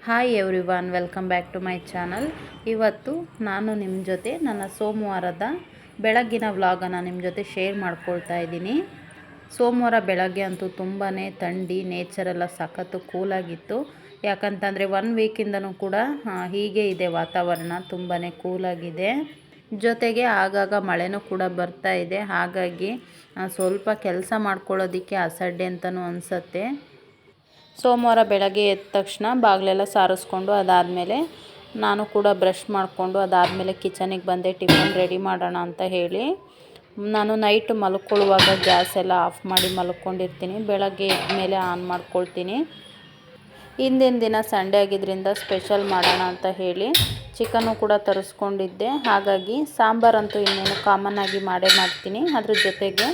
Hi everyone, welcome back to my channel. ಇವತ್ತು ನಾನು ನಿಮ್ಮ ಜೊತೆ ನನ್ನ ಸೋಮವಾರದ ಬೆಳಗ್ಗಿನ ವ್ಲಾಗನ್ನು ನಿಮ್ಮ ಜೊತೆ ಶೇರ್ ಮಾಡ್ಕೊಳ್ತಾ ಇದ್ದೀನಿ. ಸೋಮವಾರ ಬೆಳಗ್ಗೆ ಅಂತೂ ತುಂಬಾ ಥಂಡಿ, ನೇಚರೆಲ್ಲ ಸಖತ್ತು ಕೂಲಾಗಿತ್ತು. ಯಾಕಂತಂದರೆ 1 ವೀಕಿಂದನೂ ಕೂಡ ಹೀಗೆ ಇದೆ ವಾತಾವರಣ, ತುಂಬಾ ಕೂಲಾಗಿದೆ. ಜೊತೆಗೆ ಆಗಾಗ ಮಳೆನೂ ಕೂಡ ಬರ್ತಾ ಇದೆ. ಹಾಗಾಗಿ ಸ್ವಲ್ಪ ಕೆಲಸ ಮಾಡ್ಕೊಳ್ಳೋದಕ್ಕೆ ಅಸಡ್ಡೆ ಅಂತಲೂ ಅನಿಸುತ್ತೆ. ಸೋಮವಾರ ಬೆಳಗ್ಗೆ ಎದ್ದ ತಕ್ಷಣ ಬಾಗಿಲೆಲ್ಲ ಸಾರಿಸ್ಕೊಂಡು ಅದಾದಮೇಲೆ ನಾನು ಕೂಡ ಬ್ರಷ್ ಮಾಡಿಕೊಂಡು ಅದಾದಮೇಲೆ ಕಿಚನಿಗೆ ಬಂದೆ ಟಿಫನ್ ರೆಡಿ ಮಾಡೋಣ ಅಂತ ಹೇಳಿ. ನಾನು ನೈಟ್ ಮಲ್ಕೊಳ್ಳುವಾಗ ಗ್ಯಾಸ್ ಎಲ್ಲ ಆಫ್ ಮಾಡಿ ಮಲ್ಕೊಂಡಿರ್ತೀನಿ. ಬೆಳಗ್ಗೆ ಎದ್ದ ಮೇಲೆ ಆನ್ ಮಾಡ್ಕೊಳ್ತೀನಿ. ಹಿಂದಿನ ದಿನ ಸಂಡೇ ಆಗಿದ್ದರಿಂದ ಸ್ಪೆಷಲ್ ಮಾಡೋಣ ಅಂತ ಹೇಳಿ ಚಿಕನ್ನು ಕೂಡ ತರಿಸ್ಕೊಂಡಿದ್ದೆ. ಹಾಗಾಗಿ ಸಾಂಬಾರಂತೂ ಇನ್ನೇನು ಕಾಮನ್ನಾಗಿ ಮಾಡೇ ಮಾಡ್ತೀನಿ. ಅದ್ರ ಜೊತೆಗೆ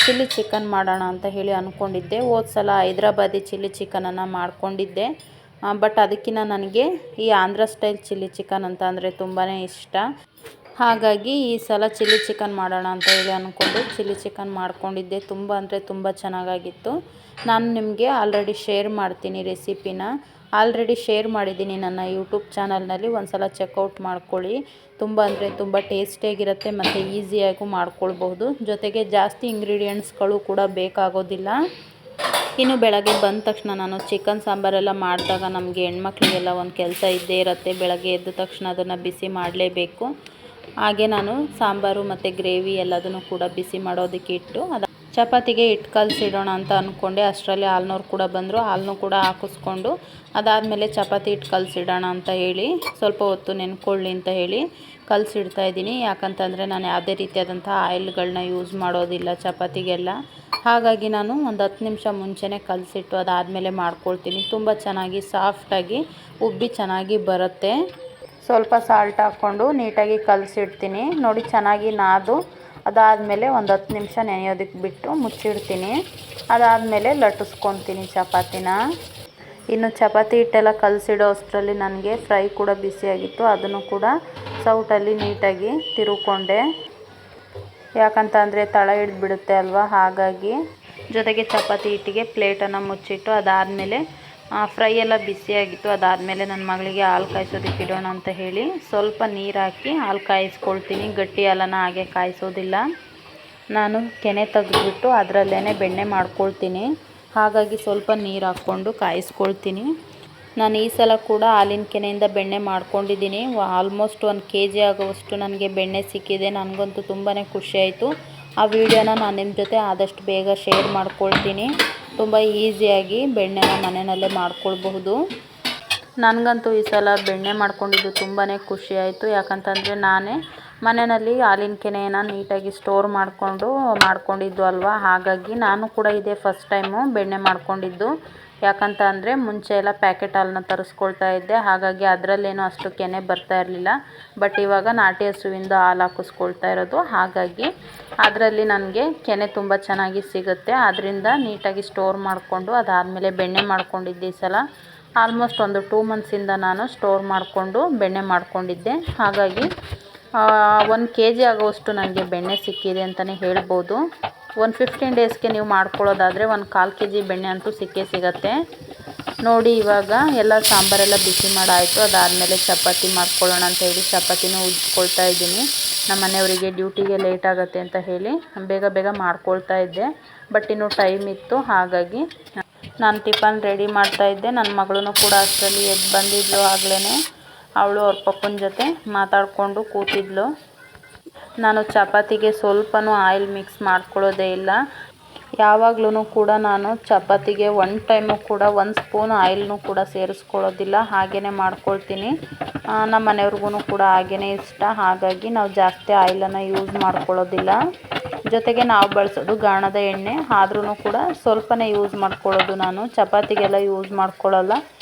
ಚಿಲ್ಲಿ ಚಿಕನ್ ಮಾಡೋಣ ಅಂತ ಹೇಳಿ ಅಂದ್ಕೊಂಡಿದ್ದೆ. ಹೋದ ಸಲ ಹೈದ್ರಾಬಾದಿ ಚಿಲ್ಲಿ ಚಿಕನನ್ನು ಮಾಡ್ಕೊಂಡಿದ್ದೆ. ಬಟ್ ಅದಕ್ಕಿಂತ ನನಗೆ ಈ ಆಂಧ್ರ ಸ್ಟೈಲ್ ಚಿಲ್ಲಿ ಚಿಕನ್ ಅಂತ ಅಂದರೆ ತುಂಬಾ ಇಷ್ಟ. ಹಾಗಾಗಿ ಈ ಸಲ ಚಿಲ್ಲಿ ಚಿಕನ್ ಮಾಡೋಣ ಅಂತ ಹೇಳಿ ಅಂದ್ಕೊಂಡು ಚಿಲ್ಲಿ ಚಿಕನ್ ಮಾಡ್ಕೊಂಡಿದ್ದೆ. ತುಂಬ ಅಂದರೆ ತುಂಬ ಚೆನ್ನಾಗಾಗಿತ್ತು. ನಾನು ನಿಮಗೆ ಆಲ್ರೆಡಿ ಶೇರ್ ಮಾಡ್ತೀನಿ ರೆಸಿಪಿನ. ಆಲ್ರೆಡಿ ಶೇರ್ ಮಾಡಿದ್ದೀನಿ ನನ್ನ ಯೂಟ್ಯೂಬ್ ಚಾನಲ್ನಲ್ಲಿ, ಒಂದು ಸಲ ಚೆಕ್ಔಟ್ ಮಾಡ್ಕೊಳ್ಳಿ. ತುಂಬ ಅಂದರೆ ತುಂಬ ಟೇಸ್ಟಿಯಾಗಿರುತ್ತೆ ಮತ್ತು ಈಸಿಯಾಗೂ ಮಾಡ್ಕೊಳ್ಬಹುದು. ಜೊತೆಗೆ ಜಾಸ್ತಿ ಇಂಗ್ರೀಡಿಯೆಂಟ್ಸ್ಗಳು ಕೂಡ ಬೇಕಾಗೋದಿಲ್ಲ. ಇನ್ನು ಬೆಳಗ್ಗೆ ಬಂದ ತಕ್ಷಣ ನಾನು ಚಿಕನ್ ಸಾಂಬಾರೆಲ್ಲ ಮಾಡಿದಾಗ ನಮಗೆ ಹೆಣ್ಮಕ್ಳಿಗೆಲ್ಲ ಒಂದು ಕೆಲಸ ಇದ್ದೇ ಇರುತ್ತೆ. ಬೆಳಗ್ಗೆ ಎದ್ದ ತಕ್ಷಣ ಅದನ್ನು ಬಿಸಿ ಮಾಡಲೇಬೇಕು. ಹಾಗೆ ನಾನು ಸಾಂಬಾರು ಮತ್ತು ಗ್ರೇವಿ ಎಲ್ಲದನ್ನು ಕೂಡ ಬಿಸಿ ಮಾಡೋದಕ್ಕೆ ಇಟ್ಟು ಚಪಾತಿಗೆ ಹಿಟ್ಟು ಕಲಸಿಡೋಣ ಅಂತ ಅಂದ್ಕೊಂಡೆ. ಅಷ್ಟರಲ್ಲಿ ಹಾಲ್ನವ್ರು ಕೂಡ ಬಂದರು. ಹಾಲನ್ನು ಕೂಡ ಹಾಕಿಸ್ಕೊಂಡು ಅದಾದಮೇಲೆ ಚಪಾತಿ ಹಿಟ್ಟು ಕಲಸಿಡೋಣ ಅಂತ ಹೇಳಿ ಸ್ವಲ್ಪ ಹೊತ್ತು ನೆನ್ಕೊಳ್ಳಿ ಅಂತ ಹೇಳಿ ಕಲಸಿಡ್ತಾ ಇದ್ದೀನಿ. ಯಾಕಂತಂದರೆ ನಾನು ಯಾವುದೇ ರೀತಿಯಾದಂಥ ಆಯಿಲ್ಗಳನ್ನ ಯೂಸ್ ಮಾಡೋದಿಲ್ಲ ಚಪಾತಿಗೆಲ್ಲ. ಹಾಗಾಗಿ ನಾನು ಒಂದು 10 ನಿಮಿಷ ಮುಂಚೆನೇ ಕಲಸಿಟ್ಟು ಅದಾದಮೇಲೆ ಮಾಡ್ಕೊಳ್ತೀನಿ. ತುಂಬ ಚೆನ್ನಾಗಿ ಸಾಫ್ಟಾಗಿ ಉಬ್ಬಿ ಚೆನ್ನಾಗಿ ಬರುತ್ತೆ. ಸ್ವಲ್ಪ ಸಾಲ್ಟ್ ಹಾಕ್ಕೊಂಡು ನೀಟಾಗಿ ಕಲಸಿಡ್ತೀನಿ. ನೋಡಿ, ಚೆನ್ನಾಗಿ ನಾದು ಅದಾದಮೇಲೆ ಒಂದು 10 ನಿಮಿಷ ನೆನೆಯೋದಕ್ಕೆ ಬಿಟ್ಟು ಮುಚ್ಚಿಡ್ತೀನಿ. ಅದಾದಮೇಲೆ ಲಟ್ಟಿಸ್ಕೊತೀನಿ ಚಪಾತಿನ. ಇನ್ನು ಚಪಾತಿ ಹಿಟ್ಟೆಲ್ಲ ಕಲಸಿಡೋ ಅಷ್ಟರಲ್ಲಿ ನನಗೆ ಫ್ರೈ ಕೂಡ ಬಿಸಿಯಾಗಿತ್ತು. ಅದನ್ನು ಕೂಡ ಸೌಟಲ್ಲಿ ನೀಟಾಗಿ ತಿರುಕೊಂಡೆ. ಯಾಕಂತಂದರೆ ತಳ ಹಿಡಿದು ಬಿಡುತ್ತೆ ಅಲ್ವಾ, ಹಾಗಾಗಿ. ಜೊತೆಗೆ ಚಪಾತಿ ಹಿಟ್ಟಿಗೆ ಪ್ಲೇಟನ್ನು ಮುಚ್ಚಿಟ್ಟು ಅದಾದಮೇಲೆ ಫ್ರೈ ಎಲ್ಲ ಬಿಸಿಯಾಗಿತ್ತು. ಅದಾದಮೇಲೆ ನನ್ನ ಮಗಳಿಗೆ ಹಾಲು ಕಾಯಿಸೋದಕ್ಕೆ ಇಡೋಣ ಅಂತ ಹೇಳಿ ಸ್ವಲ್ಪ ನೀರು ಹಾಕಿ ಹಾಲು ಕಾಯಿಸ್ಕೊಳ್ತೀನಿ. ಗಟ್ಟಿ ಹಾಲನ್ನು ಹಾಗೆ ಕಾಯಿಸೋದಿಲ್ಲ. ನಾನು ಕೆನೆ ತೆಗೆದುಬಿಟ್ಟು ಅದರಲ್ಲೇ ಬೆಣ್ಣೆ ಮಾಡ್ಕೊಳ್ತೀನಿ. ಹಾಗಾಗಿ ಸ್ವಲ್ಪ ನೀರು ಹಾಕ್ಕೊಂಡು ಕಾಯಿಸ್ಕೊಳ್ತೀನಿ. ನಾನು ಈ ಸಲ ಕೂಡ ಹಾಲಿನ ಕೆನೆಯಿಂದ ಬೆಣ್ಣೆ ಮಾಡ್ಕೊಂಡಿದ್ದೀನಿ. ಆಲ್ಮೋಸ್ಟ್ 1 kg ಆಗುವಷ್ಟು ನನಗೆ ಬೆಣ್ಣೆ ಸಿಕ್ಕಿದೆ. ನನಗಂತೂ ತುಂಬಾ ಖುಷಿಯಾಯಿತು. ಆ ವಿಡಿಯೋನ ನಾನು ನಿಮ್ಮ ಜೊತೆ ಆದಷ್ಟು ಬೇಗ ಶೇರ್ ಮಾಡ್ಕೊಳ್ತೀನಿ. ತುಂಬ ಈಸಿಯಾಗಿ ಬೆಣ್ಣೆನ ಮನೆಯಲ್ಲೇ ಮಾಡ್ಕೊಳ್ಬಹುದು. ನನಗಂತೂ ಈ ಸಲ ಬೆಣ್ಣೆ ಮಾಡ್ಕೊಂಡಿದ್ದು ತುಂಬಾ ಖುಷಿಯಾಯಿತು. ಯಾಕಂತಂದರೆ ನಾನೇ ಮನೆಯಲ್ಲಿ ಹಾಲಿನ ಕೆನೆಯನ್ನು ನೀಟಾಗಿ ಸ್ಟೋರ್ ಮಾಡ್ಕೊಂಡಿದ್ದು ಅಲ್ವಾ. ಹಾಗಾಗಿ ನಾನು ಕೂಡ ಇದೇ ಫಸ್ಟ್ ಟೈಮು ಬೆಣ್ಣೆ ಮಾಡ್ಕೊಂಡಿದ್ದು. ಯಾಕಂತ ಅಂದರೆ ಮುಂಚೆ ಎಲ್ಲ ಪ್ಯಾಕೆಟ್ ಹಾಲನ್ನ ತರಿಸ್ಕೊಳ್ತಾ ಇದ್ದೆ. ಹಾಗಾಗಿ ಅದರಲ್ಲೇನೋ ಅಷ್ಟು ಕೆನೆ ಬರ್ತಾ ಇರಲಿಲ್ಲ. ಬಟ್ ಇವಾಗ ನಾಟಿ ಹಸುವಿಂದ ಹಾಲು ಹಾಕಿಸ್ಕೊಳ್ತಾ ಇರೋದು. ಹಾಗಾಗಿ ಅದರಲ್ಲಿ ನನಗೆ ಕೆನೆ ತುಂಬ ಚೆನ್ನಾಗಿ ಸಿಗುತ್ತೆ. ಅದರಿಂದ ನೀಟಾಗಿ ಸ್ಟೋರ್ ಮಾಡಿಕೊಂಡು ಅದಾದಮೇಲೆ ಬೆಣ್ಣೆ ಮಾಡ್ಕೊಂಡಿದ್ದೆ. ಈ ಸಲ ಆಲ್ಮೋಸ್ಟ್ ಒಂದು 2 ಮಂತ್ಸಿಂದ ನಾನು ಸ್ಟೋರ್ ಮಾಡಿಕೊಂಡು ಬೆಣ್ಣೆ ಮಾಡ್ಕೊಂಡಿದ್ದೆ. ಹಾಗಾಗಿ 1 kg ಆಗುವಷ್ಟು ನನಗೆ ಬೆಣ್ಣೆ ಸಿಕ್ಕಿದೆ ಅಂತಲೇ ಹೇಳ್ಬೋದು. ಒಂದು 15 ಡೇಸ್ಗೆ ನೀವು ಮಾಡ್ಕೊಳ್ಳೋದಾದರೆ 1/4 kg ಬೆಣ್ಣೆ ಅಂತೂ ಸಿಕ್ಕೇ ಸಿಗುತ್ತೆ. ನೋಡಿ, ಇವಾಗ ಎಲ್ಲ ಸಾಂಬಾರೆಲ್ಲ ಬಿಸಿ ಮಾಡಾಯಿತು. ಅದಾದಮೇಲೆ ಚಪಾತಿ ಮಾಡ್ಕೊಳ್ಳೋಣ ಅಂತ ಹೇಳಿ ಚಪಾತಿನೂ ಉಜ್ಕೊಳ್ತಾ ಇದ್ದೀನಿ. ನಮ್ಮ ಮನೆಯವರಿಗೆ ಡ್ಯೂಟಿಗೆ ಲೇಟ್ ಆಗುತ್ತೆ ಅಂತ ಹೇಳಿ ಬೇಗ ಬೇಗ ಮಾಡ್ಕೊಳ್ತಾ ಇದ್ದೆ. ಬಟ್ ಇನ್ನೂ ಟೈಮ್ ಇತ್ತು. ಹಾಗಾಗಿ ನಾನು ಟಿಫನ್ ರೆಡಿ ಮಾಡ್ತಾಯಿದ್ದೆ. ನನ್ನ ಮಗಳೂ ಕೂಡ ಅಷ್ಟರಲ್ಲಿ ಎದ್ದು ಬಂದಿದ್ಲು. ಆಗಲೇ ಅವಳು ಅವ್ರ ಪಪ್ಪನ ಜೊತೆ ಮಾತಾಡಿಕೊಂಡು ಕೂತಿದ್ಲು. ನಾನು ಚಪಾತಿಗೆ ಸ್ವಲ್ಪನೂ ಆಯಿಲ್ ಮಿಕ್ಸ್ ಮಾಡ್ಕೊಳ್ಳೋದೇ ಇಲ್ಲ. ಯಾವಾಗಲೂ ಕೂಡ ನಾನು ಚಪಾತಿಗೆ 1 ಟೈಮು ಕೂಡ 1 ಸ್ಪೂನ್ ಆಯಿಲ್ನೂ ಕೂಡ ಸೇರಿಸ್ಕೊಳ್ಳೋದಿಲ್ಲ. ಹಾಗೇ ಮಾಡ್ಕೊಳ್ತೀನಿ. ನಮ್ಮ ಮನೆಯವ್ರಿಗೂ ಕೂಡ ಹಾಗೇ ಇಷ್ಟ. ಹಾಗಾಗಿ ನಾವು ಜಾಸ್ತಿ ಆಯಿಲನ್ನು ಯೂಸ್ ಮಾಡ್ಕೊಳ್ಳೋದಿಲ್ಲ. ಜೊತೆಗೆ ನಾವು ಬಳಸೋದು ಗಾಣದ ಎಣ್ಣೆ. ಆದ್ರೂ ಕೂಡ ಸ್ವಲ್ಪನೇ ಯೂಸ್ ಮಾಡ್ಕೊಳ್ಳೋದು. ನಾನು ಚಪಾತಿಗೆಲ್ಲ ಯೂಸ್ ಮಾಡ್ಕೊಳ್ಳಲ್ಲ.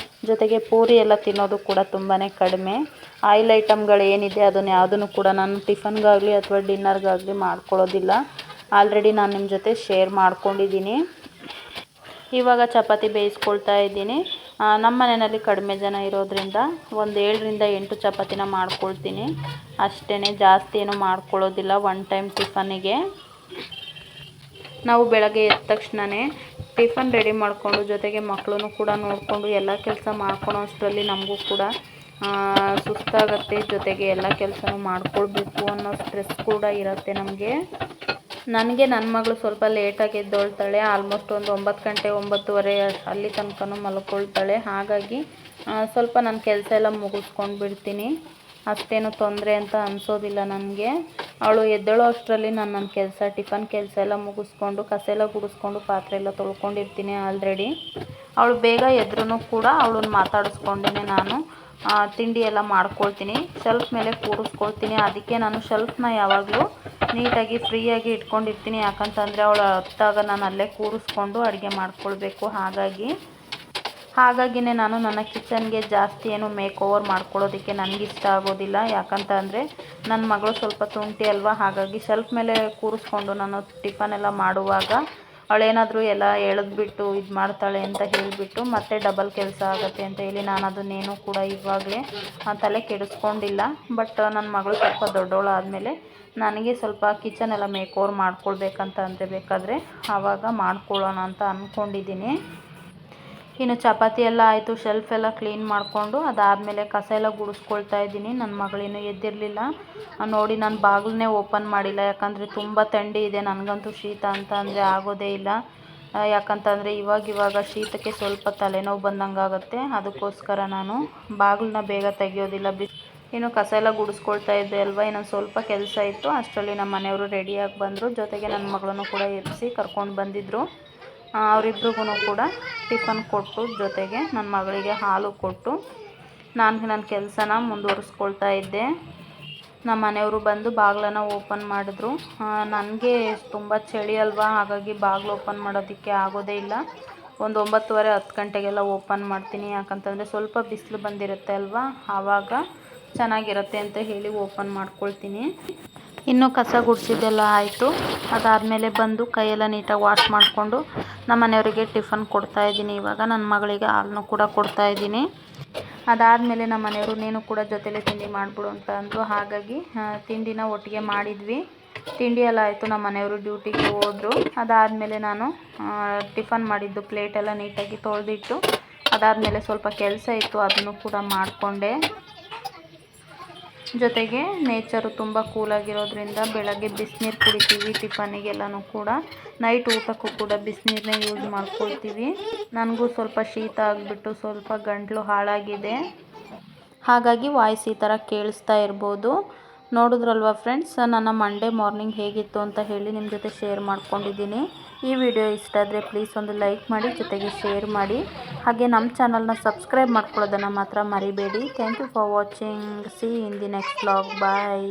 ಜೊತೆಗೆ ಪೂರಿ ಎಲ್ಲ ತಿನ್ನೋದು ಕೂಡ ತುಂಬಾ ಕಡಿಮೆ. ಆಯಿಲ್ ಐಟಮ್ಗಳು ಏನಿದೆ ಅದನ್ನು ಯಾವುದನ್ನು ಕೂಡ ನಾನು ಟಿಫನ್ಗಾಗಲಿ ಅಥವಾ ಡಿನ್ನರ್ಗಾಗಲಿ ಮಾಡ್ಕೊಳ್ಳೋದಿಲ್ಲ. ಆಲ್ರೆಡಿ ನಾನು ನಿಮ್ಮ ಜೊತೆ ಶೇರ್ ಮಾಡ್ಕೊಂಡಿದ್ದೀನಿ. ಇವಾಗ ಚಪಾತಿ ಬೇಯಿಸ್ಕೊಳ್ತಾ ಇದ್ದೀನಿ. ನಮ್ಮ ಮನೆಯಲ್ಲಿ ಕಡಿಮೆ ಜನ ಇರೋದ್ರಿಂದ ಒಂದು 7 ರಿಂದ 8 ಚಪಾತಿನ ಮಾಡ್ಕೊಳ್ತೀನಿ. ಅಷ್ಟೇ, ಜಾಸ್ತಿ ಏನೂ ಮಾಡ್ಕೊಳ್ಳೋದಿಲ್ಲ 1 ಟೈಮ್ ಟಿಫನಿಗೆ. ನಾವು ಬೆಳಗ್ಗೆ ಎದ್ದ ತಕ್ಷಣವೇ ಟಿಫನ್ ರೆಡಿ ಮಾಡಿಕೊಂಡು ಜೊತೆಗೆ ಮಕ್ಕಳನ್ನು ಕೂಡ ನೋಡಿಕೊಂಡು ಎಲ್ಲ ಕೆಲಸ ಮಾಡ್ಕೊಳೋ ಅಷ್ಟರಲ್ಲಿ ನಮಗೂ ಕೂಡ ಸುಸ್ತಾಗುತ್ತೆ. ಜೊತೆಗೆ ಎಲ್ಲ ಕೆಲಸನೂ ಮಾಡ್ಕೊಳ್ಬೇಕು ಅನ್ನೋ ಸ್ಟ್ರೆಸ್ ಕೂಡ ಇರುತ್ತೆ ನಮಗೆ. ನನಗೆ ನನ್ನ ಮಗಳು ಸ್ವಲ್ಪ ಲೇಟಾಗಿ ಎದ್ದೊಳ್ತಾಳೆ. ಆಲ್ಮೋಸ್ಟ್ ಒಂದು 9 ಗಂಟೆ 9:30 ಅಲ್ಲಿ ತನಕನೂ ಮಲ್ಕೊಳ್ತಾಳೆ. ಹಾಗಾಗಿ ಸ್ವಲ್ಪ ನನ್ನ ಕೆಲಸ ಎಲ್ಲ ಮುಗಿಸ್ಕೊಂಡು ಬಿಡ್ತೀನಿ. ಅಷ್ಟೇನು ತೊಂದರೆ ಅಂತ ಅನಿಸೋದಿಲ್ಲ ನನಗೆ. ಅವಳು ಎದ್ದೇಳೋ ಅಷ್ಟರಲ್ಲಿ ನಾನು ನನ್ನ ಕೆಲಸ ಟಿಫನ್ ಕೆಲಸ ಎಲ್ಲ ಮುಗಿಸ್ಕೊಂಡು ಕಸ ಎಲ್ಲ ಗುಡಿಸ್ಕೊಂಡು ಪಾತ್ರೆ ಎಲ್ಲ ತೊಳ್ಕೊಂಡಿರ್ತೀನಿ ಆಲ್ರೆಡಿ. ಅವಳು ಬೇಗ ಎದ್ರೂ ಕೂಡ ಅವಳನ್ನ ಮಾತಾಡಿಸ್ಕೊಂಡೇ ನಾನು ತಿಂಡಿ ಎಲ್ಲ ಮಾಡ್ಕೊಳ್ತೀನಿ. ಶೆಲ್ಫ್ ಮೇಲೆ ಕೂರಿಸ್ಕೊಳ್ತೀನಿ. ಅದಕ್ಕೆ ನಾನು ಶೆಲ್ಫ್ನ ಯಾವಾಗಲೂ ನೀಟಾಗಿ ಫ್ರೀಯಾಗಿ ಇಟ್ಕೊಂಡಿರ್ತೀನಿ. ಯಾಕಂತಂದರೆ ಅವಳು ಹತ್ತಾಗ ನಾನು ಅಲ್ಲೇ ಕೂರಿಸ್ಕೊಂಡು ಅಡುಗೆ ಮಾಡ್ಕೊಳ್ಬೇಕು. ಹಾಗಾಗಿನೇ ನಾನು ನನ್ನ ಕಿಚನ್ಗೆ ಜಾಸ್ತಿ ಏನು ಮೇಕ್ ಓವರ್ ಮಾಡ್ಕೊಳ್ಳೋದಕ್ಕೆ ನನಗಿಷ್ಟ ಆಗೋದಿಲ್ಲ. ಯಾಕಂತ ಅಂದರೆ ನನ್ನ ಮಗಳು ಸ್ವಲ್ಪ ತುಂಟಿ ಅಲ್ವಾ. ಹಾಗಾಗಿ ಶೆಲ್ಫ್ ಮೇಲೆ ಕೂರಿಸ್ಕೊಂಡು ನಾನು ಟಿಫನ್ ಎಲ್ಲ ಮಾಡುವಾಗ ಅವಳೇನಾದರೂ ಎಲ್ಲ ಎಳೆದ್ಬಿಟ್ಟು ಇದು ಮಾಡ್ತಾಳೆ ಅಂತ ಹೇಳಿಬಿಟ್ಟು ಮತ್ತೆ ಡಬಲ್ ಕೆಲಸ ಆಗುತ್ತೆ ಅಂತ ಹೇಳಿ ನಾನು ಅದನ್ನೇನು ಕೂಡ ಇವಾಗಲೇ ತಲೆ ಕೆಡಿಸ್ಕೊಂಡಿಲ್ಲ. ಬಟ್ ನನ್ನ ಮಗಳು ಸ್ವಲ್ಪ ದೊಡ್ಡವಳು ಆದಮೇಲೆ ನನಗೆ ಸ್ವಲ್ಪ ಕಿಚನ್ ಎಲ್ಲ ಮೇಕ್ ಓವರ್ ಮಾಡ್ಕೊಳ್ಬೇಕಂತ ಅಂದರೆ ಬೇಕಾದರೆ ಆವಾಗ ಮಾಡ್ಕೊಳ್ಳೋಣ ಅಂತ ಅಂದ್ಕೊಂಡಿದ್ದೀನಿ. ಇನ್ನು ಚಪಾತಿ ಎಲ್ಲ ಆಯಿತು. ಶೆಲ್ಫ್ ಎಲ್ಲ ಕ್ಲೀನ್ ಮಾಡಿಕೊಂಡು ಅದಾದಮೇಲೆ ಕಸ ಎಲ್ಲ ಗುಡಿಸ್ಕೊಳ್ತಾ ಇದ್ದೀನಿ. ನನ್ನ ಮಗಳಿನ್ನೂ ಎದ್ದಿರಲಿಲ್ಲ ನೋಡಿ. ನಾನು ಬಾಗಿಲನ್ನೇ ಓಪನ್ ಮಾಡಿಲ್ಲ. ಯಾಕಂದರೆ ತುಂಬ ಥಂಡಿ ಇದೆ. ನನಗಂತೂ ಶೀತ ಅಂತ ಅಂದರೆ ಆಗೋದೇ ಇಲ್ಲ. ಯಾಕಂತಂದರೆ ಇವಾಗ ಶೀತಕ್ಕೆ ಸ್ವಲ್ಪ ತಲೆನೋವು ಬಂದಂಗೆ ಆಗುತ್ತೆ. ಅದಕ್ಕೋಸ್ಕರ ನಾನು ಬಾಗಿಲನ್ನ ಬೇಗ ತೆಗೆಯೋದಿಲ್ಲ. ಇನ್ನು ಕಸ ಎಲ್ಲ ಗುಡಿಸ್ಕೊಳ್ತಾ ಇದ್ದೆ ಅಲ್ವಾ. ಇನ್ನೊಂದು ಸ್ವಲ್ಪ ಕೆಲಸ ಇತ್ತು. ಅಷ್ಟರಲ್ಲಿ ನಮ್ಮ ಮನೆಯವರು ರೆಡಿಯಾಗಿ ಬಂದರು. ಜೊತೆಗೆ ನನ್ನ ಮಗಳನ್ನು ಕೂಡ ಎಬ್ಬಿಸಿ ಕರ್ಕೊಂಡು ಬಂದಿದ್ದರು. ಅವರಿಬ್ರಿಗೂ ಕೂಡ ಟಿಫನ್ ಕೊಟ್ಟು ಜೊತೆಗೆ ನನ್ನ ಮಗಳಿಗೆ ಹಾಲು ಕೊಟ್ಟು ನನ್ನ ಕೆಲಸನ ಮುಂದುವರಿಸ್ಕೊಳ್ತಾ ಇದ್ದೆ. ನಮ್ಮ ಮನೆಯವರು ಬಂದು ಬಾಗಿಲನ್ನು ಓಪನ್ ಮಾಡಿದ್ರು. ನನಗೆ ತುಂಬ ಚಳಿ ಅಲ್ವಾ. ಹಾಗಾಗಿ ಬಾಗಿಲು ಓಪನ್ ಮಾಡೋದಕ್ಕೆ ಆಗೋದೇ ಇಲ್ಲ. ಒಂದು 9:30 10 ಗಂಟೆಗೆಲ್ಲ ಓಪನ್ ಮಾಡ್ತೀನಿ. ಯಾಕಂತಂದರೆ ಸ್ವಲ್ಪ ಬಿಸಿಲು ಬಂದಿರುತ್ತೆ ಅಲ್ವಾ. ಆವಾಗ ಚೆನ್ನಾಗಿರುತ್ತೆ ಅಂತ ಹೇಳಿ ಓಪನ್ ಮಾಡ್ಕೊಳ್ತೀನಿ. ಇನ್ನು ಕಸ ಗುಡಿಸಿದ್ದೆಲ್ಲ ಆಯಿತು. ಅದಾದಮೇಲೆ ಬಂದು ಕೈಯೆಲ್ಲ ನೀಟಾಗಿ ವಾಶ್ ಮಾಡಿಕೊಂಡು ನಮ್ಮ ಮನೆಯವರಿಗೆ ಟಿಫನ್ ಕೊಡ್ತಾಯಿದ್ದೀನಿ. ಇವಾಗ ನನ್ನ ಮಗಳಿಗೆ ಹಾಲನ್ನು ಕೂಡ ಕೊಡ್ತಾಯಿದ್ದೀನಿ. ಅದಾದಮೇಲೆ ನಮ್ಮ ಮನೆಯವರು ನೀನು ಕೂಡ ಜೊತೆಲೇ ತಿಂಡಿ ಮಾಡಿಬಿಡು ಅಂತ ಅಂದರು. ಹಾಗಾಗಿ ತಿಂಡಿನ ಒಟ್ಟಿಗೆ ಮಾಡಿದ್ವಿ. ತಿಂಡಿ ಎಲ್ಲ ಆಯಿತು. ನಮ್ಮ ಮನೆಯವರು ಡ್ಯೂಟಿಗೆ ಹೋದರು. ಅದಾದಮೇಲೆ ನಾನು ಟಿಫನ್ ಮಾಡಿದ್ದು ಪ್ಲೇಟೆಲ್ಲ ನೀಟಾಗಿ ತೊಳೆದಿಟ್ಟು ಅದಾದಮೇಲೆ ಸ್ವಲ್ಪ ಕೆಲಸ ಇತ್ತು, ಅದನ್ನು ಕೂಡ ಮಾಡಿಕೊಂಡೆ. ಜೊತೆಗೆ ನೇಚರು ತುಂಬ ಕೂಲಾಗಿರೋದ್ರಿಂದ ಬೆಳಗ್ಗೆ ಬಿಸಿನೀರು ಕುಡಿತೀವಿ ಟಿಫನಿಗೆಲ್ಲನೂ ಕೂಡ. ನೈಟ್ ಊಟಕ್ಕೂ ಕೂಡ ಬಿಸಿನೀರನ್ನೇ ಯೂಸ್ ಮಾಡ್ಕೊಳ್ತೀವಿ. ನನಗೂ ಸ್ವಲ್ಪ ಶೀತ ಆಗಿಬಿಟ್ಟು ಸ್ವಲ್ಪ ಗಂಟಲು ಹಾಳಾಗಿದೆ. ಹಾಗಾಗಿ ವಾಯ್ಸ್ ಈ ಥರ ಕೇಳಿಸ್ತಾ ಇರ್ಬೋದು. ನೋಡಿದ್ರಲ್ವ ಫ್ರೆಂಡ್ಸ್, ನನ್ನ ಮಂಡೇ ಮಾರ್ನಿಂಗ್ ಹೇಗಿತ್ತು ಅಂತ ಹೇಳಿ ನಿಮ್ಮ ಜೊತೆ ಶೇರ್ ಮಾಡ್ಕೊಂಡಿದ್ದೀನಿ. ಈ ವಿಡಿಯೋ ಇಷ್ಟ ಆದರೆ ಪ್ಲೀಸ್ ಒಂದು ಲೈಕ್ ಮಾಡಿ, ಜೊತೆಗೆ ಶೇರ್ ಮಾಡಿ. ಹಾಗೆ ನಮ್ಮ ಚಾನಲ್ನ ಸಬ್ಸ್ಕ್ರೈಬ್ ಮಾಡ್ಕೊಳ್ಳೋದನ್ನು ಮಾತ್ರ ಮರಿಬೇಡಿ. Thank you for watching. See in the next vlog. Bye.